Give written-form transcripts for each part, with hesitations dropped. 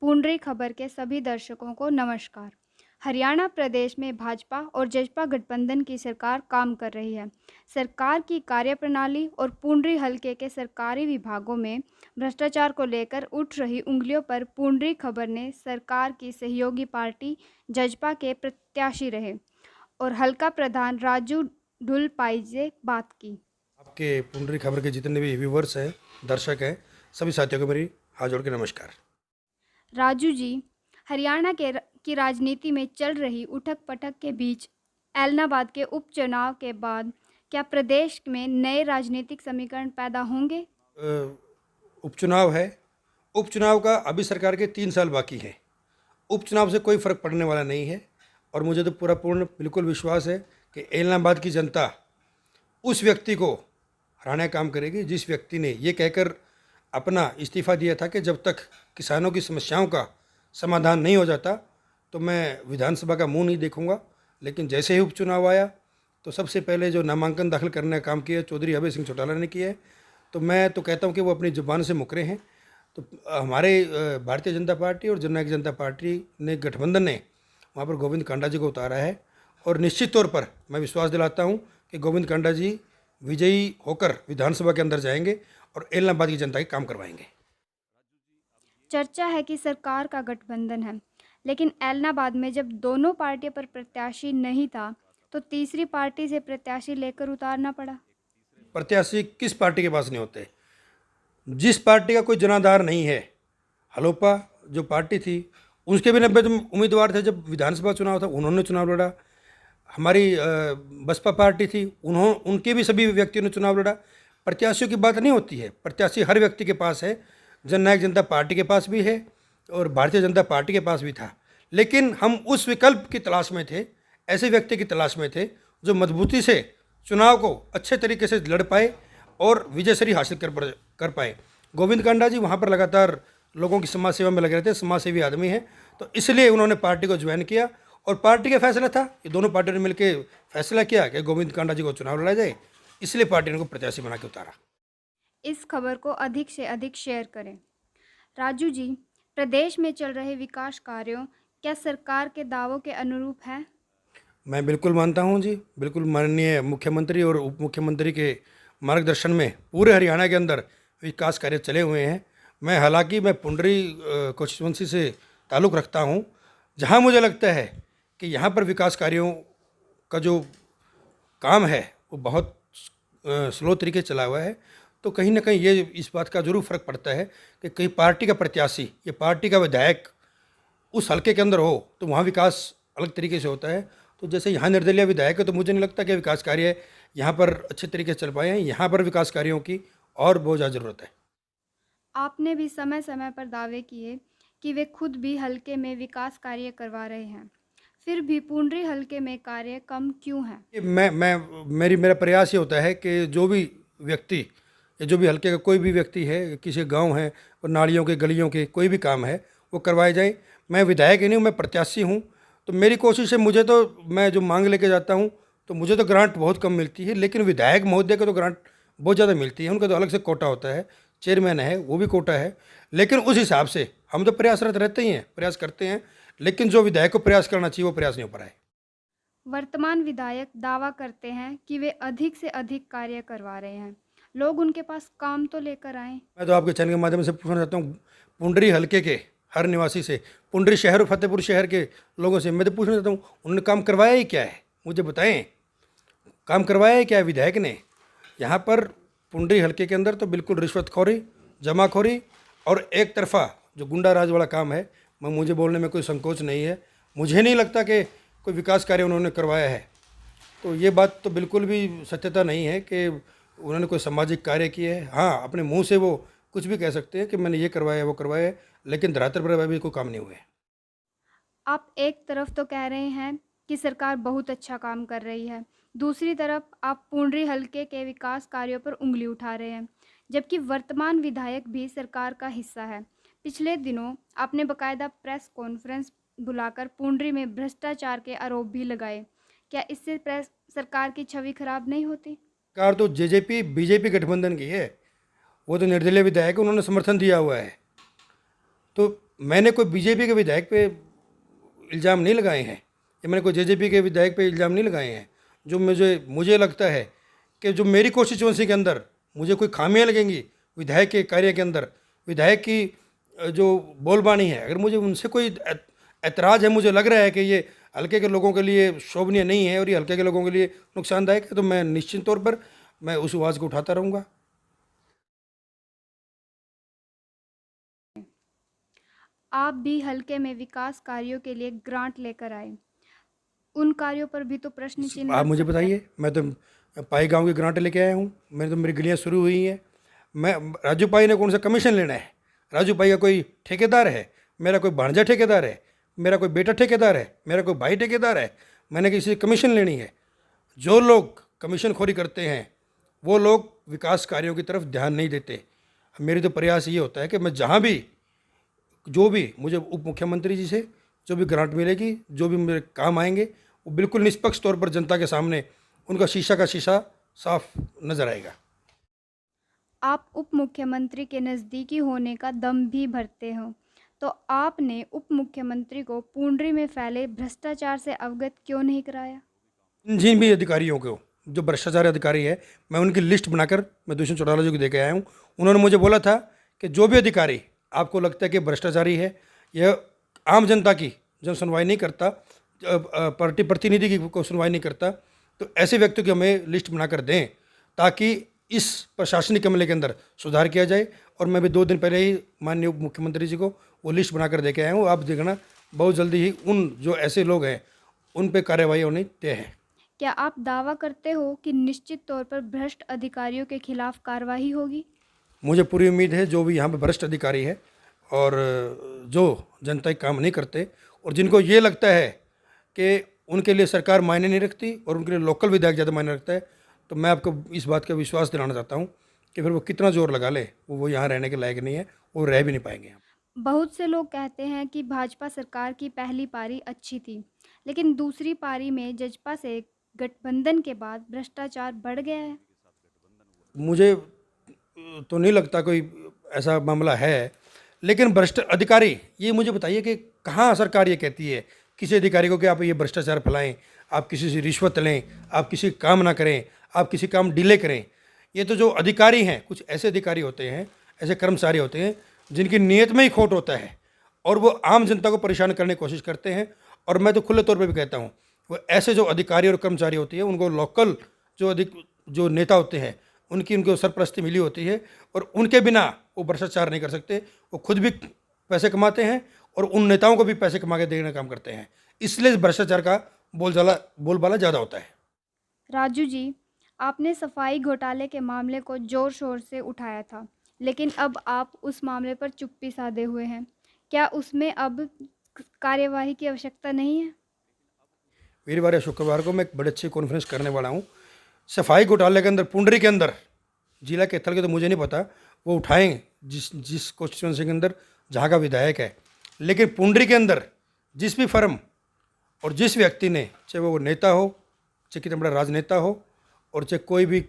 पूंडरी खबर के सभी दर्शकों को नमस्कार। हरियाणा प्रदेश में भाजपा और जसपा गठबंधन की सरकार काम कर रही है। सरकार की कार्यप्रणाली और पूंडरी हलके के सरकारी विभागों में भ्रष्टाचार को लेकर उठ रही उंगलियों पर पूंडरी खबर ने सरकार की सहयोगी पार्टी जसपा के प्रत्याशी रहे और हल्का प्रधान राजू ढुलपाई से बात की। आपके पुंडरी खबर के जितने भी व्यूवर्स हैं, दर्शक हैं, सभी साथियों को मेरी हाथ जोड़ के नमस्कार। राजू जी, हरियाणा की राजनीति में चल रही उठक-पटक के बीच ऐलनाबाद के उपचुनाव के बाद क्या प्रदेश में नए राजनीतिक समीकरण पैदा होंगे? अ, उपचुनाव है। उपचुनाव का अभी सरकार के 3 साल बाकी है। उपचुनाव से कोई फर्क पड़ने वाला नहीं है और मुझे तो पूरा पूर्ण बिल्कुल विश्वास है कि ऐलनाबाद की जनता उस व्यक्ति को हराने का काम करेगी जिस व्यक्ति ने ये कहकर अपना इस्तीफ़ा दिया था कि जब तक किसानों की समस्याओं का समाधान नहीं हो जाता तो मैं विधानसभा का मुंह नहीं देखूंगा। लेकिन जैसे ही उपचुनाव आया तो सबसे पहले जो नामांकन दाखिल करने का काम किया चौधरी अभय सिंह चौटाला ने किया है। तो मैं तो कहता हूं कि वो अपनी जुबान से मुकरे हैं। तो हमारे भारतीय जनता पार्टी और जननायक जनता पार्टी ने गठबंधन ने वहाँ पर गोविंद कांडा जी को उतारा है और निश्चित तौर पर मैं विश्वास दिलाता हूँ कि गोविंद कांडा जी विजयी होकर विधानसभा के अंदर जाएंगे और ऐलनाबाद की जनता के काम करवाएंगे। चर्चा है कि सरकार का गठबंधन है, लेकिन ऐलनाबाद में जब दोनों पार्टियों पर प्रत्याशी नहीं था, तो तीसरी पार्टी से प्रत्याशी लेकर उतारना पड़ा। प्रत्याशी किस पार्टी के पास नहीं होते? जिस पार्टी का कोई जनाधार नहीं है, हलोपा जो पार्टी थी उसके भी 90 उम्मीदवार थे। जब विधानसभा चुनाव था उन्होंने चुनाव लड़ा। हमारी बसपा पार्टी थी, उनके भी सभी व्यक्तियों ने चुनाव लड़ा। प्रत्याशियों की बात नहीं होती है, प्रत्याशी हर व्यक्ति के पास है। जननायक जनता पार्टी के पास भी है और भारतीय जनता पार्टी के पास भी था। लेकिन हम उस विकल्प की तलाश में थे, ऐसे व्यक्ति की तलाश में थे जो मजबूती से चुनाव को अच्छे तरीके से लड़ पाए और विजयश्री हासिल कर पाए। गोविंद कांडा जी वहाँ पर लगातार लोगों की समाज सेवा में लगे रहते हैं, समाज सेवी आदमी हैं, तो इसलिए उन्होंने पार्टी को ज्वाइन किया और पार्टी का फैसला था, ये दोनों पार्टियों ने मिलकर फैसला किया कि गोविंद कांडा जी को चुनाव लड़ा जाए, इसलिए पार्टी ने उनको प्रत्याशी बना के उतारा। इस खबर को अधिक से अधिक शेयर करें। राजू जी, प्रदेश में चल रहे विकास कार्यों क्या सरकार के दावों के अनुरूप हैं? मैं बिल्कुल मानता हूं जी, बिल्कुल माननीय मुख्यमंत्री और उप मुख्यमंत्री के मार्गदर्शन में पूरे हरियाणा के अंदर विकास कार्य चले हुए हैं। हालांकि मैं पुंडरी कॉन्स्टिट्यूंसी से ताल्लुक़ रखता हूं, जहां मुझे लगता है कि यहां पर विकास कार्यों का जो काम है वो बहुत स्लो तरीके से चला हुआ है। तो कहीं ना कहीं ये इस बात का ज़रूर फ़र्क पड़ता है कि कहीं पार्टी का प्रत्याशी या पार्टी का विधायक उस हलके के अंदर हो तो वहाँ विकास अलग तरीके से होता है। तो जैसे यहाँ निर्दलीय विधायक है तो मुझे नहीं लगता कि विकास कार्य यहाँ पर अच्छे तरीके से चल पाए हैं। यहाँ पर विकास कार्यों की और बहुत ज़्यादा ज़रूरत है। आपने भी समय समय पर दावे किए कि वे खुद भी हलके में विकास कार्य करवा रहे हैं, फिर भी पुंडरी हलके में कार्य कम क्यों है? मेरा प्रयास ये होता है कि जो भी व्यक्ति या जो भी हलके का कोई भी व्यक्ति है, किसी गांव है और नालियों के गलियों के कोई भी काम है वो करवाए जाए। मैं विधायक ही नहीं हूँ, मैं प्रत्याशी हूँ। तो मेरी कोशिश है, मैं जो मांग लेके जाता हूँ तो मुझे तो ग्रांट बहुत कम मिलती है, लेकिन विधायक महोदय को तो ग्रांट बहुत ज़्यादा मिलती है। उनका तो अलग से कोटा होता है, चेयरमैन है वो भी कोटा है। लेकिन उस हिसाब से हम तो प्रयासरत रहते ही हैं, प्रयास करते हैं, लेकिन जो विधायक को प्रयास करना चाहिए वो प्रयास नहीं हो पा रहा है। वर्तमान विधायक दावा करते हैं कि वे अधिक से अधिक कार्य करवा रहे हैं, लोग उनके पास काम तो लेकर आए। मैं तो आपके चैनल के माध्यम से पूछना चाहता हूँ पुंडरी हलके के हर निवासी से, पुंडरी शहर और फतेहपुर शहर के लोगों से मैं तो पूछना चाहता हूँ, उन्होंने काम करवाया ही क्या है? मुझे बताएं, काम करवाया ही क्या है विधायक ने? यहाँ पर पुंडरी हलके के अंदर तो बिल्कुल रिश्वतखोरी, जमाखोरी और एक तरफा जो गुंडा राज वाला काम है, मुझे बोलने में कोई संकोच नहीं है। मुझे नहीं लगता कि कोई विकास कार्य उन्होंने करवाया है। तो ये बात तो बिल्कुल भी सत्यता नहीं है कि उन्होंने कोई सामाजिक कार्य किए है। हाँ, अपने मुंह से वो कुछ भी कह सकते हैं कि मैंने ये करवाया वो करवाया है, लेकिन धरातल पर अभी कोई काम नहीं हुए। आप एक तरफ तो कह रहे हैं कि सरकार बहुत अच्छा काम कर रही है, दूसरी तरफ आप पुंडरी हलके के विकास कार्यों पर उंगली उठा रहे हैं, जबकि वर्तमान विधायक भी सरकार का हिस्सा है। पिछले दिनों आपने बकायदा प्रेस कॉन्फ्रेंस बुलाकर पुंडरी में भ्रष्टाचार के आरोप भी लगाए। क्या इससे प्रेस सरकार की छवि खराब नहीं होती? सरकार तो जेजेपी बीजेपी गठबंधन की है, वो तो निर्दलीय विधायक है, उन्होंने समर्थन दिया हुआ है। तो मैंने कोई बीजेपी के विधायक पे इल्ज़ाम नहीं लगाए हैं या मैंने कोई जेजेपी के विधायक पे इल्ज़ाम नहीं लगाए हैं। जो मुझे लगता है कि जो मेरी कॉन्स्टिट्यूंसी के अंदर मुझे कोई खामियां लगेंगी विधायक के कार्य के अंदर, विधायक की जो बोलबानी है, अगर मुझे उनसे कोई ऐतराज़ है, मुझे लग रहा है कि ये हल्के के लोगों के लिए शोभनीय नहीं है और ये हल्के के लोगों के लिए नुकसानदायक है, तो मैं निश्चित तौर पर मैं उस आवाज़ को उठाता रहूँगा। आप भी हल्के में विकास कार्यों के लिए ग्रांट लेकर आए, उन कार्यों पर भी तो प्रश्न चिन्ह आप लग मुझे सकता है। बताइए, मैं तो पाई गांव की ग्रांट लेके आया हूँ, मैंने तो मेरी गलियाँ शुरू हुई हैं। मैं राजू पाई ने कौन सा कमीशन लेना है? राजू पाई का कोई ठेकेदार है? मेरा कोई भांजा ठेकेदार है? मेरा कोई बेटा ठेकेदार है? मेरा कोई भाई ठेकेदार है? मैंने किसी से कमीशन लेनी है? जो लोग कमीशन खोरी करते हैं वो लोग विकास कार्यों की तरफ ध्यान नहीं देते। मेरी तो प्रयास ये होता है कि मैं जहाँ भी जो भी मुझे उप मुख्यमंत्री जी से जो भी ग्रांट मिलेगी, जो भी मेरे काम आएंगे, वो बिल्कुल निष्पक्ष तौर पर जनता के सामने उनका शीशा का शीशा साफ नजर आएगा। आप उप मुख्यमंत्री के नज़दीकी होने का दम भी भरते हो, तो आपने उप मुख्यमंत्री को पुंडरी में फैले भ्रष्टाचार से अवगत क्यों नहीं कराया? जिन भी अधिकारियों को जो भ्रष्टाचार अधिकारी है, मैं उनकी लिस्ट बनाकर मैं दुष्यंत चौटाला जी को दे के आया हूँ। उन्होंने मुझे बोला था कि जो भी अधिकारी आपको लगता है कि भ्रष्टाचारी है, यह आम जनता की जन सुनवाई नहीं करता, पार्टी प्रतिनिधि की को सुनवाई नहीं करता, तो ऐसे व्यक्तियों की हमें लिस्ट बनाकर दें ताकि इस प्रशासनिक अमले के अंदर सुधार किया जाए। और मैं भी 2 दिन पहले ही माननीय उप मुख्यमंत्री जी को वो लिस्ट बनाकर दे के आया हूँ। आप देखना बहुत जल्दी ही उन जो ऐसे लोग हैं उन पर कार्रवाई होनी तय है। क्या आप दावा करते हो कि निश्चित तौर पर भ्रष्ट अधिकारियों के खिलाफ कार्रवाई होगी? मुझे पूरी उम्मीद है जो भी यहाँ पे भ्रष्ट अधिकारी है और जो जनता के काम नहीं करते और जिनको ये लगता है कि उनके लिए सरकार मायने नहीं रखती और उनके लिए लोकल विधायक ज़्यादा मायने रखता है, तो मैं आपको इस बात का विश्वास दिलाना चाहता हूँ कि फिर वो कितना जोर लगा ले वो यहाँ रहने के लायक नहीं है, वो रह भी नहीं पाएंगे यहाँ। बहुत से लोग कहते हैं कि भाजपा सरकार की पहली पारी अच्छी थी, लेकिन दूसरी पारी में जजपा से गठबंधन के बाद भ्रष्टाचार बढ़ गया है। मुझे तो नहीं लगता कोई ऐसा मामला है, लेकिन भ्रष्ट अधिकारी ये मुझे बताइए कि कहाँ सरकार ये कहती है किसी अधिकारी को कि आप ये भ्रष्टाचार फैलाएं, आप किसी से रिश्वत लें, आप किसी काम ना करें, आप किसी काम डिले करें। ये तो जो अधिकारी हैं, कुछ ऐसे अधिकारी होते हैं, ऐसे कर्मचारी होते हैं जिनकी नीयत में ही खोट होता है और वो आम जनता को परेशान करने की कोशिश करते हैं। और मैं तो खुले तौर पर भी कहता हूँ वो ऐसे जो अधिकारी और कर्मचारी होती है उनको लोकल जो नेता होते हैं उनको सरपरस्ती मिली होती है और उनके बिना वो भ्रष्टाचार नहीं कर सकते। वो खुद भी पैसे कमाते हैं और उन नेताओं को भी पैसे कमा के देने का काम करते हैं, इसलिए भ्रष्टाचार का बोलबाला ज़्यादा होता है। राजू जी, आपने सफाई घोटाले के मामले को जोर शोर से उठाया था, लेकिन अब आप उस मामले पर चुप्पी साधे हुए हैं। क्या उसमें अब कार्यवाही की आवश्यकता नहीं है? वीरवार या शुक्रवार को मैं एक बड़े अच्छी कॉन्फ्रेंस करने वाला हूँ। सफाई घोटाले के अंदर पुंडरी के अंदर, जिला कैथल के तो मुझे नहीं पता, वो उठाएं जिस कॉन्स्टिट्यूंसी के अंदर जहाँ का विधायक है, लेकिन पुंडरी के अंदर जिस भी फर्म और जिस व्यक्ति ने, चाहे वो नेता हो, चाहे कितना बड़ा राजनेता हो और चाहे कोई भी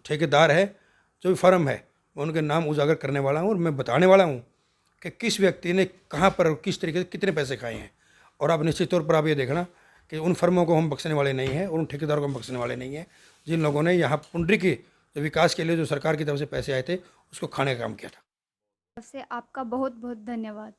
ठेकेदार है, जो भी फर्म है, मैं उनके नाम उजागर करने वाला हूँ और मैं बताने वाला हूँ कि किस व्यक्ति ने कहाँ पर और किस तरीके से कितने पैसे खाए हैं। और आप निश्चित तौर पर आप ये देखना कि उन फर्मों को हम बख्शने वाले नहीं हैं और उन ठेकेदारों को हम बख्शने वाले नहीं हैं जिन लोगों ने यहाँ पुंडरी के जो विकास के लिए जो सरकार की तरफ से पैसे आए थे उसको खाने का काम किया था। आपसे आपका बहुत बहुत धन्यवाद।